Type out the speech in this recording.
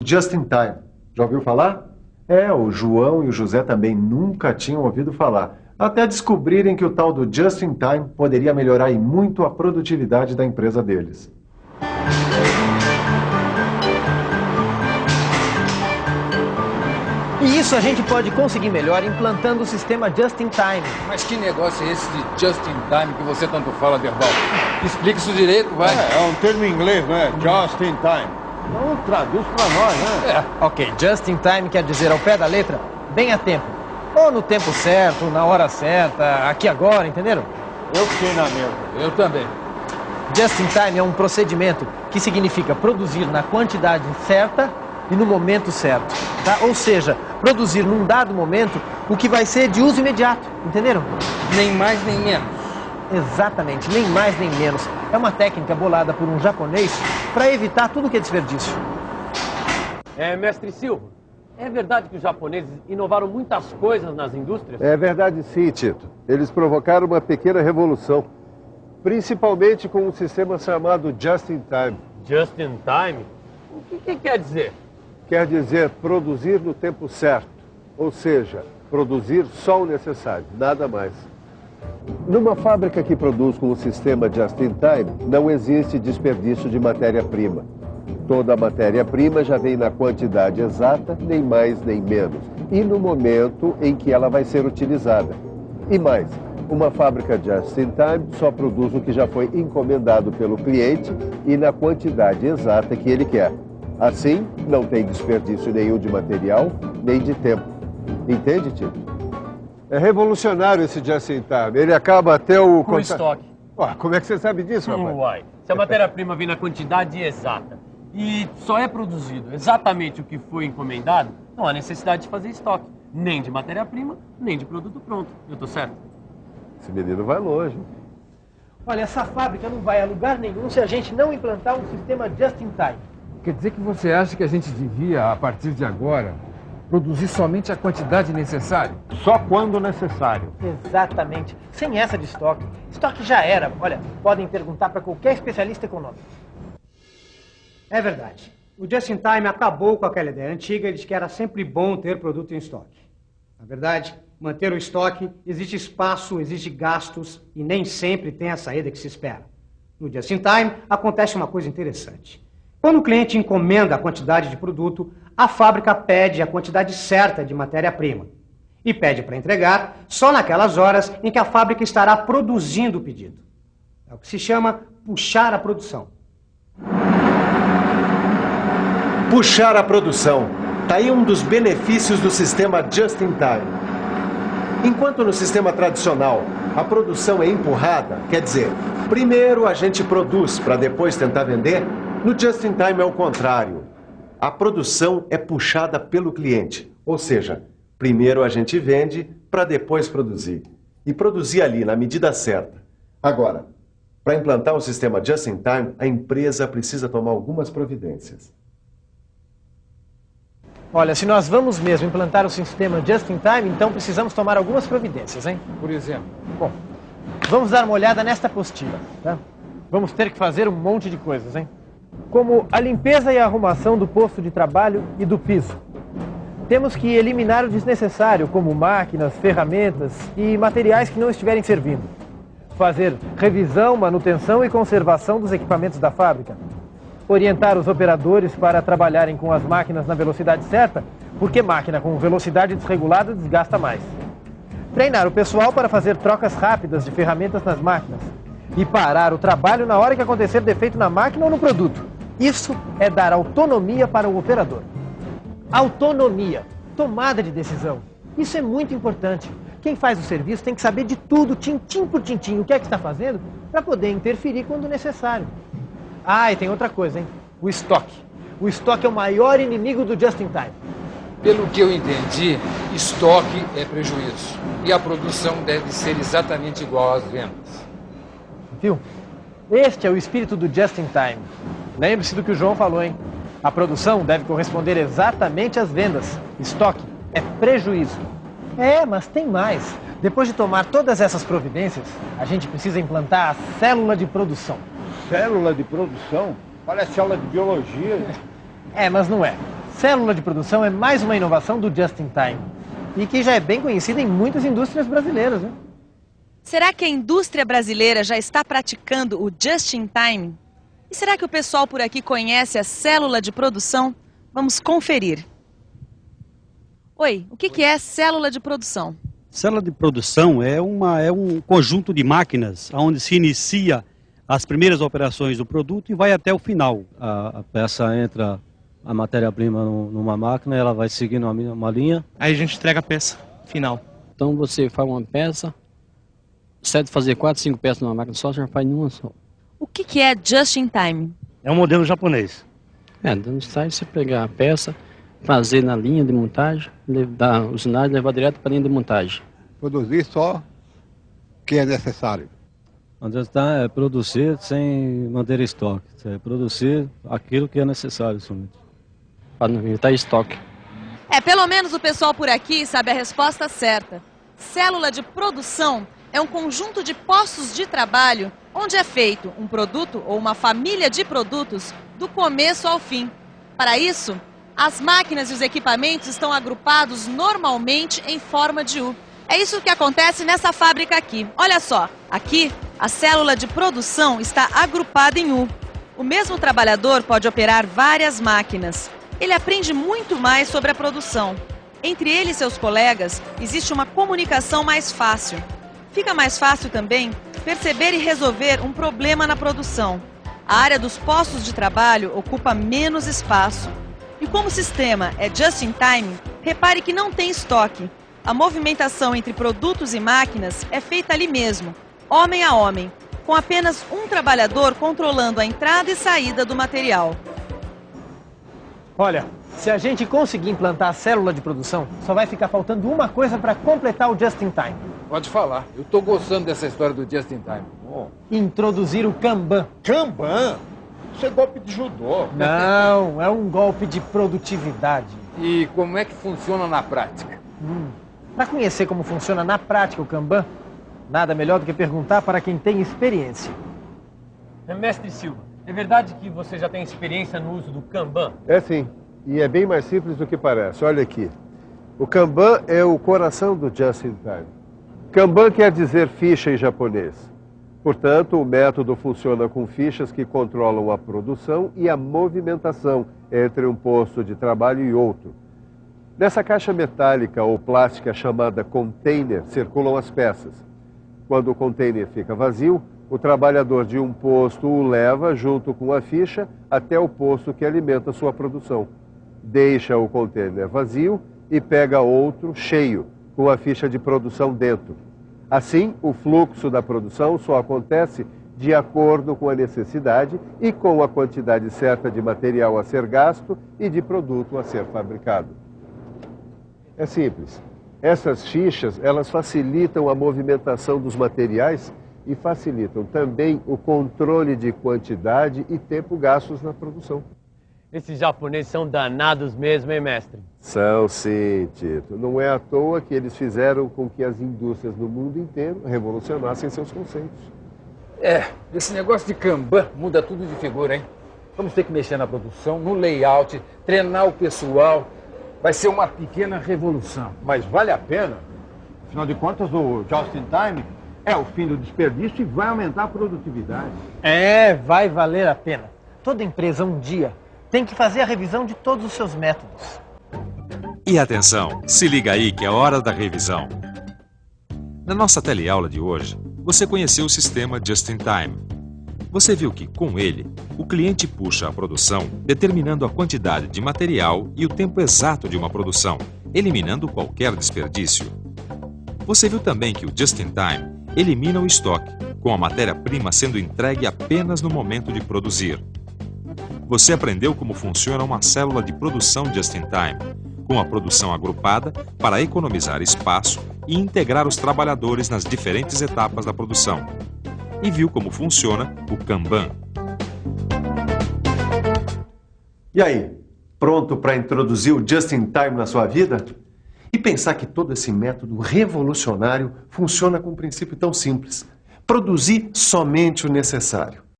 Just in Time. Já ouviu falar? O João e o José também nunca tinham ouvido falar, até descobrirem que o tal do Just in Time poderia melhorar e muito a produtividade da empresa deles. E isso a gente pode conseguir melhor implantando o sistema Just in Time. Mas que negócio é esse de Just in Time que você tanto fala, Derbal? Explique isso direito, vai. É um termo em inglês, não é? Just in Time. Então traduz pra nós, né? Ok, Just in Time quer dizer ao pé da letra, bem a tempo. Ou no tempo certo, na hora certa, aqui agora, entenderam? Eu fiquei na mesma. Eu também. Just in Time é um procedimento que significa produzir na quantidade certa e no momento certo, tá? Ou seja, produzir num dado momento o que vai ser de uso imediato, entenderam? Nem mais nem menos. Exatamente, nem mais nem menos. É uma técnica bolada por um japonês para evitar tudo que é desperdício. Mestre Silva, é verdade que os japoneses inovaram muitas coisas nas indústrias? É verdade sim, Tito. Eles provocaram uma pequena revolução, principalmente com um sistema chamado Just in Time. Just in Time? O que quer dizer? Quer dizer produzir no tempo certo, ou seja, produzir só o necessário, nada mais. Numa fábrica que produz com o sistema Just in Time, não existe desperdício de matéria-prima. Toda a matéria-prima já vem na quantidade exata, nem mais nem menos, e no momento em que ela vai ser utilizada. E mais, uma fábrica Just in Time só produz o que já foi encomendado pelo cliente e na quantidade exata que ele quer. Assim, não tem desperdício nenhum de material, nem de tempo. Entende, Tito? É revolucionário esse Just in Time. Ele acaba até o... Com estoque. Como é que você sabe disso, rapaz? Uai, se a matéria-prima vem na quantidade exata e só é produzido exatamente o que foi encomendado, não há necessidade de fazer estoque. Nem de matéria-prima, nem de produto pronto. Eu tô certo? Esse menino vai longe. Olha, essa fábrica não vai a lugar nenhum se a gente não implantar um sistema Just in Time. Quer dizer que você acha que a gente devia, a partir de agora, produzir somente a quantidade necessária? Só quando necessário. Exatamente. Sem essa de estoque. Estoque já era. Olha, podem perguntar para qualquer especialista econômico. É verdade. O Just in Time acabou com aquela ideia antiga de que era sempre bom ter produto em estoque. Na verdade, manter o estoque exige espaço, exige gastos e nem sempre tem a saída que se espera. No Just in Time acontece uma coisa interessante. Quando o cliente encomenda a quantidade de produto, a fábrica pede a quantidade certa de matéria-prima e pede para entregar só naquelas horas em que a fábrica estará produzindo o pedido. É o que se chama puxar a produção. Puxar a produção. Tá aí um dos benefícios do sistema Just in Time. Enquanto no sistema tradicional a produção é empurrada, quer dizer, primeiro a gente produz para depois tentar vender, no Just in Time é o contrário. A produção é puxada pelo cliente, ou seja, primeiro a gente vende para depois produzir. E produzir ali, na medida certa. Agora, para implantar o sistema Just in Time, a empresa precisa tomar algumas providências. Olha, se nós vamos mesmo implantar o sistema Just in Time, então precisamos tomar algumas providências, hein? Por exemplo? Bom, vamos dar uma olhada nesta apostila, tá? Vamos ter que fazer um monte de coisas, hein? Como a limpeza e a arrumação do posto de trabalho e do piso. Temos que eliminar o desnecessário, como máquinas, ferramentas e materiais que não estiverem servindo. Fazer revisão, manutenção e conservação dos equipamentos da fábrica. Orientar os operadores para trabalharem com as máquinas na velocidade certa, porque máquina com velocidade desregulada desgasta mais. Treinar o pessoal para fazer trocas rápidas de ferramentas nas máquinas. E parar o trabalho na hora que acontecer defeito na máquina ou no produto. Isso é dar autonomia para o operador. Autonomia, tomada de decisão. Isso é muito importante. Quem faz o serviço tem que saber de tudo, tintim por tintim, o que é que está fazendo, para poder interferir quando necessário. Ah, e tem outra coisa, hein? O estoque. O estoque é o maior inimigo do Just in Time. Pelo que eu entendi, estoque é prejuízo. E a produção deve ser exatamente igual às vendas. Viu? Este é o espírito do Just in Time. Lembre-se do que o João falou, hein? A produção deve corresponder exatamente às vendas. Estoque é prejuízo. Mas tem mais. Depois de tomar todas essas providências, a gente precisa implantar a célula de produção. Célula de produção? Parece aula de biologia. Mas não é. célula de produção é mais uma inovação do Just in Time e que já é bem conhecida em muitas indústrias brasileiras, né? Será que a indústria brasileira já está praticando o Just in Time? E será que o pessoal por aqui conhece a célula de produção? Vamos conferir. Oi, o que é célula de produção? Célula de produção é um conjunto de máquinas onde se inicia as primeiras operações do produto e vai até o final. A peça entra, a matéria-prima numa máquina, ela vai seguindo uma linha. Aí a gente entrega a peça final. Então você faz uma peça, certo fazer 4, 5 peças numa máquina só, você já faz numa só. O que é Just in Time? É um modelo japonês. Just in Time você pegar a peça, fazer na linha de montagem, dar usinagem, levar direto para a linha de montagem. Produzir só o que é necessário. Onde está é produzir sem manter estoque. É produzir aquilo que é necessário somente. Para não evitar estoque. Pelo menos o pessoal por aqui sabe a resposta certa. Célula de produção é um conjunto de postos de trabalho onde é feito um produto ou uma família de produtos do começo ao fim. Para isso, as máquinas e os equipamentos estão agrupados normalmente em forma de U. É isso que acontece nessa fábrica aqui. Olha só, aqui a célula de produção está agrupada em U. O mesmo trabalhador pode operar várias máquinas. Ele aprende muito mais sobre a produção. Entre ele e seus colegas, existe uma comunicação mais fácil. Fica mais fácil também perceber e resolver um problema na produção. A área dos postos de trabalho ocupa menos espaço. E como o sistema é just in time, repare que não tem estoque. A movimentação entre produtos e máquinas é feita ali mesmo, homem a homem, com apenas um trabalhador controlando a entrada e saída do material. Olha, se a gente conseguir implantar a célula de produção, só vai ficar faltando uma coisa para completar o Just in Time. Pode falar. Eu estou gostando dessa história do Just in Time. Introduzir o Kanban. Kanban? Isso é golpe de judô. Não, é um golpe de produtividade. E como é que funciona na prática? Para conhecer como funciona na prática o Kanban, nada melhor do que perguntar para quem tem experiência. Mestre Silva, é verdade que você já tem experiência no uso do Kanban? É sim, e é bem mais simples do que parece. Olha aqui, o Kanban é o coração do Just in Time. Kanban quer dizer ficha em japonês. Portanto, o método funciona com fichas que controlam a produção e a movimentação entre um posto de trabalho e outro. Nessa caixa metálica ou plástica chamada container circulam as peças. Quando o container fica vazio, o trabalhador de um posto o leva junto com a ficha até o posto que alimenta sua produção. Deixa o container vazio e pega outro cheio, com a ficha de produção dentro. Assim, o fluxo da produção só acontece de acordo com a necessidade e com a quantidade certa de material a ser gasto e de produto a ser fabricado. É simples. Essas fichas, elas facilitam a movimentação dos materiais e facilitam também o controle de quantidade e tempo gastos na produção. Esses japoneses são danados mesmo, hein, mestre? São sim, Tito. Não é à toa que eles fizeram com que as indústrias no mundo inteiro revolucionassem seus conceitos. Esse negócio de Kanban muda tudo de figura, hein? Vamos ter que mexer na produção, no layout, treinar o pessoal. Vai ser uma pequena revolução. Mas vale a pena. Afinal de contas, o Just in Time é o fim do desperdício e vai aumentar a produtividade. Vai valer a pena. Toda empresa um dia tem que fazer a revisão de todos os seus métodos. E atenção, se liga aí que é hora da revisão. Na nossa teleaula de hoje, você conheceu o sistema Just in Time. Você viu que, com ele, o cliente puxa a produção, determinando a quantidade de material e o tempo exato de uma produção, eliminando qualquer desperdício. Você viu também que o Just in Time elimina o estoque, com a matéria-prima sendo entregue apenas no momento de produzir. Você aprendeu como funciona uma célula de produção Just in Time, com a produção agrupada para economizar espaço e integrar os trabalhadores nas diferentes etapas da produção. E viu como funciona o Kanban. E aí, pronto para introduzir o Just in Time na sua vida? E pensar que todo esse método revolucionário funciona com um princípio tão simples: produzir somente o necessário.